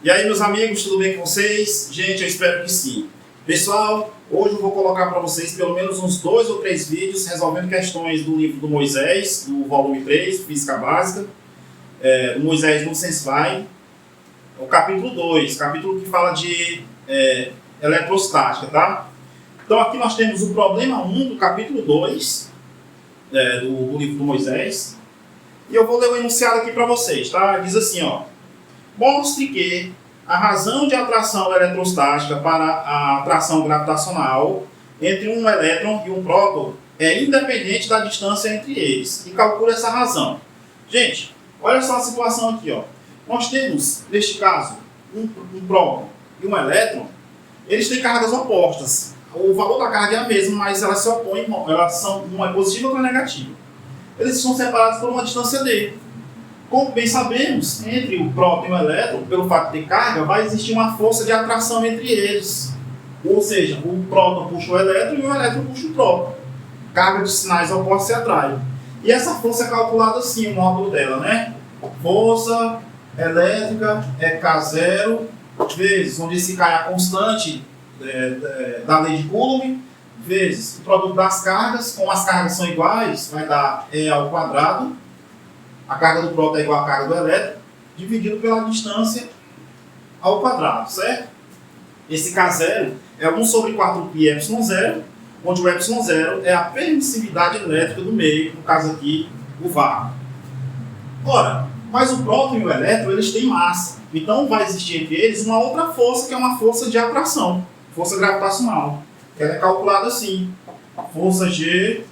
E aí, meus amigos, tudo bem com vocês? Gente, eu espero que sim. Pessoal, hoje eu vou colocar para vocês pelo menos uns 2 ou 3 vídeos resolvendo questões do livro do Moisés, do volume 3, Física Básica, do Moisés no Sensei, o capítulo 2, capítulo que fala de eletrostática, tá? Então aqui nós temos o problema 1 do capítulo 2, do livro do Moisés, e eu vou ler o enunciado aqui para vocês, tá? Diz assim, ó: mostre que a razão de atração eletrostática para a atração gravitacional entre um elétron e um próton é independente da distância entre eles. E calcule essa razão. Gente, olha só a situação aqui, ó. Nós temos, neste caso, um próton e um elétron. Eles têm cargas opostas. O valor da carga é a mesma, mas elas se opõem, elas são, uma é positiva e outra é negativa. Eles são separados por uma distância d. Como bem sabemos, entre o próton e o elétron, pelo fato de carga, vai existir uma força de atração entre eles. Ou seja, o próton puxa o elétron e o elétron puxa o próton. Carga de sinais opostos se atraem. E essa força é calculada assim, o módulo dela, né? Força elétrica é K0 vezes, onde se cai a constante da lei de Coulomb, vezes o produto das cargas. Como as cargas são iguais, vai dar E ao quadrado. A carga do próton é igual à carga do elétron, dividido pela distância ao quadrado, certo? Esse K0 é 1 sobre 4π ε0, onde o ε0 é a permissividade elétrica do meio, no caso aqui, o vácuo. Ora, mas o próton e o elétron, eles têm massa. Então vai existir entre eles uma outra força, que é uma força de atração, força gravitacional. Ela é calculada assim: força G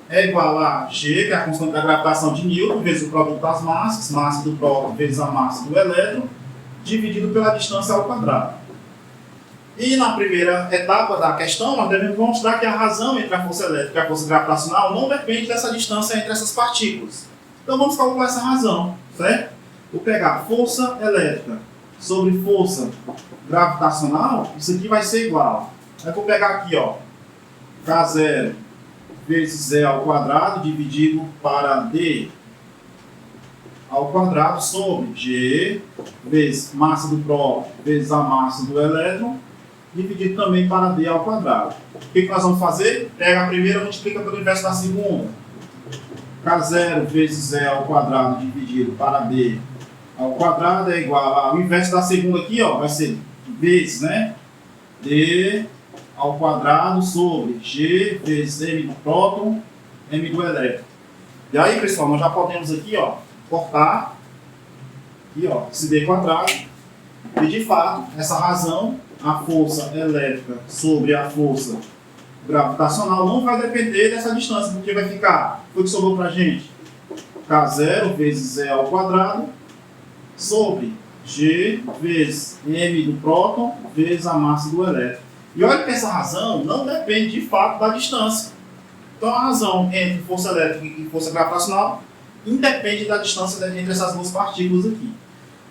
é igual a G, que é a constante da gravitação de Newton, vezes o produto das massas, massa do próton vezes a massa do elétron, dividido pela distância ao quadrado. E na primeira etapa da questão, nós devemos mostrar que a razão entre a força elétrica e a força gravitacional não depende dessa distância entre essas partículas. Então vamos calcular essa razão, certo? Vou pegar força elétrica sobre força gravitacional, isso aqui vai ser igual. Aí vou pegar aqui, ó, K0 vezes E ao quadrado dividido para D ao quadrado sobre G vezes massa do próton vezes a massa do elétron dividido também para D ao quadrado. O que nós vamos fazer? Pega a primeira e multiplica pelo inverso da segunda. K0 vezes E ao quadrado dividido para D ao quadrado é igual ao inverso da segunda aqui, ó, vai ser vezes, né? D ao quadrado sobre G vezes M do próton, M do elétron. E aí, pessoal, nós já podemos aqui, ó, cortar aqui, ó, esse D quadrado. E de fato, essa razão, a força elétrica sobre a força gravitacional, não vai depender dessa distância, porque vai ficar, o que sobrou pra gente? K0 vezes E ao quadrado sobre G vezes M do próton vezes a massa do elétron. E olha que essa razão não depende de fato da distância. Então a razão entre força elétrica e força gravitacional independe da distância entre essas duas partículas aqui.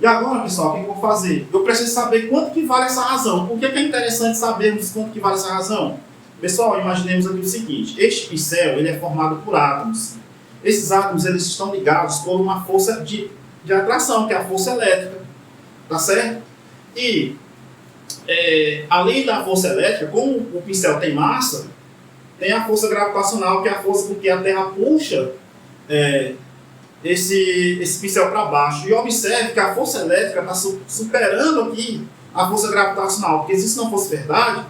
E agora, pessoal, o que eu vou fazer? Eu preciso saber quanto que vale essa razão. Por que é interessante sabermos quanto que vale essa razão? Pessoal, imaginemos aqui o seguinte: este pincel ele é formado por átomos. Esses átomos eles estão ligados por uma força de atração, que é a força elétrica. Tá certo? E além da força elétrica, como o pincel tem massa, tem a força gravitacional, que é a força com que a Terra puxa esse pincel para baixo. E observe que a força elétrica está superando aqui a força gravitacional, porque se isso não fosse verdade,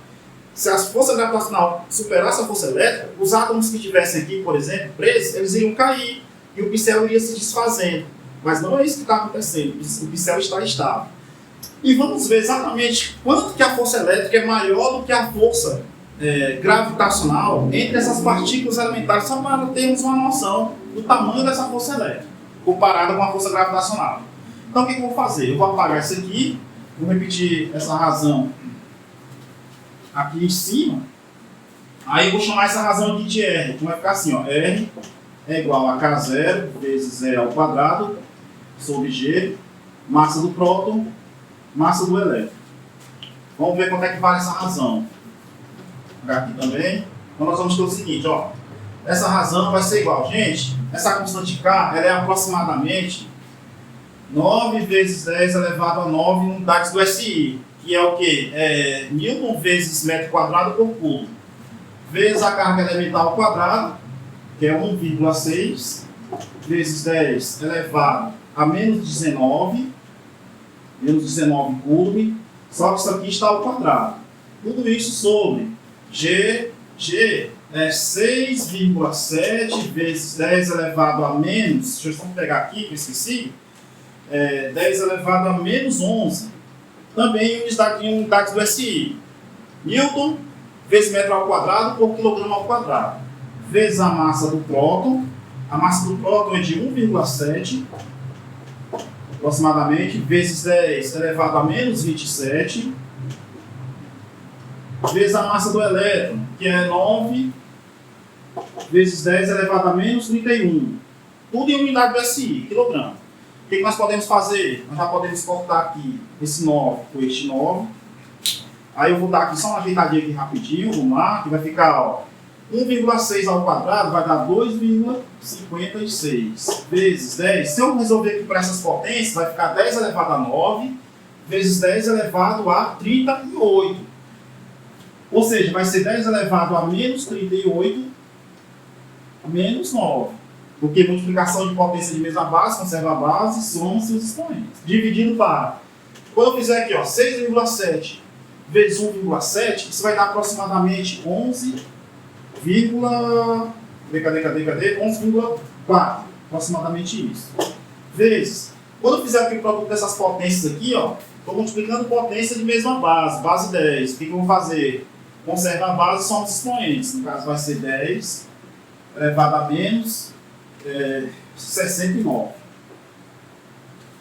se a força gravitacional superasse a força elétrica, os átomos que estivessem aqui, por exemplo, presos, eles iriam cair e o pincel iria se desfazendo. Mas não é isso que está acontecendo, o pincel está estável. E vamos ver exatamente quanto que a força elétrica é maior do que a força gravitacional entre essas partículas elementares, só para termos uma noção do tamanho dessa força elétrica, comparada com a força gravitacional. Então o que eu vou fazer? Eu vou apagar isso aqui, vou repetir essa razão aqui em cima, aí eu vou chamar essa razão aqui de R, então vai ficar assim, ó, R é igual a K0 vezes E ao quadrado sobre G, massa do próton, massa do elétron. Vamos ver quanto é que vale essa razão. Vou pegar aqui também. Então nós vamos ter o seguinte, ó. Essa razão vai ser igual, gente, essa constante K ela é aproximadamente 9 vezes 10 elevado a 9 unidades do SI, que é o quê? É Newton vezes metro quadrado por cubo, vezes a carga elemental ao quadrado, que é 1,6, vezes 10 elevado a menos 19 coulomb, só que isso aqui está ao quadrado. Tudo isso sobre G é 6,7 vezes 10 elevado a menos, deixa eu só pegar aqui, que eu esqueci, 10 elevado a menos 11, também em unidades do SI. Newton vezes metro ao quadrado por quilograma ao quadrado, vezes a massa do próton. A massa do próton é de 1,7, aproximadamente, vezes 10 elevado a menos 27, vezes a massa do elétron, que é 9, vezes 10 elevado a menos 31. Tudo em unidade do SI, quilograma. O que nós podemos fazer? Nós já podemos cortar aqui esse 9 com este 9. Aí eu vou dar aqui só uma ajeitadinha aqui rapidinho, vamos lá, que vai ficar, ó, 1,6 ao quadrado vai dar 2,56 vezes 10. Se eu resolver aqui por essas potências, vai ficar 10 elevado a 9 vezes 10 elevado a 38. Ou seja, vai ser 10 elevado a menos 38 menos 9. Porque multiplicação de potência de mesma base, conserva a base, soma-se os expoentes. Dividindo para... Quando eu fizer aqui, ó, 6,7 vezes 1,7, isso vai dar aproximadamente 11,4, aproximadamente isso. Vezes, quando eu fizer aqui o produto dessas potências aqui, ó, estou multiplicando potência de mesma base, base 10. O que eu vou fazer? Conservar a base são os expoentes. No caso vai ser 10 elevado a menos 69.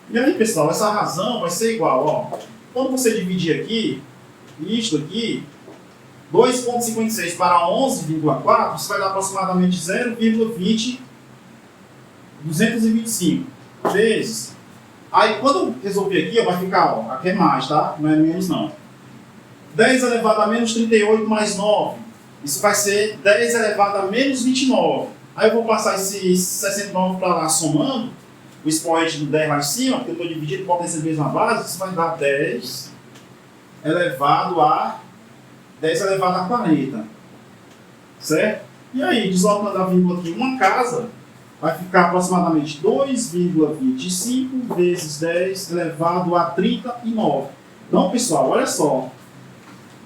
E aí, pessoal, essa razão vai ser igual, ó. Quando você dividir aqui, isto aqui, 2,56 para 11,4, isso vai dar aproximadamente 0,225 vezes. Aí, quando eu resolver aqui, ó, vai ficar, ó, aqui é mais, tá? Não é menos, não. 10 elevado a menos 38 mais 9. Isso vai ser 10 elevado a menos 29. Aí eu vou passar esse 69 para lá, somando o expoente do 10 lá em cima, porque eu estou dividindo potência de mesma base, isso vai dar 10 elevado a 40. Certo? E aí, deslocando a vírgula aqui, uma casa vai ficar aproximadamente 2,25 vezes 10 elevado a 39. Então, pessoal, olha só.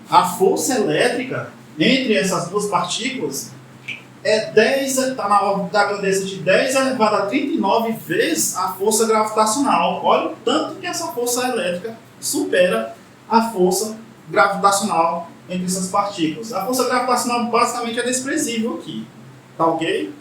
A força elétrica entre essas duas partículas está na ordem da grandeza de 10 elevado a 39 vezes a força gravitacional. Olha o tanto que essa força elétrica supera a força gravitacional entre essas partículas. A força gravitacional basicamente é desprezível aqui. Tá ok?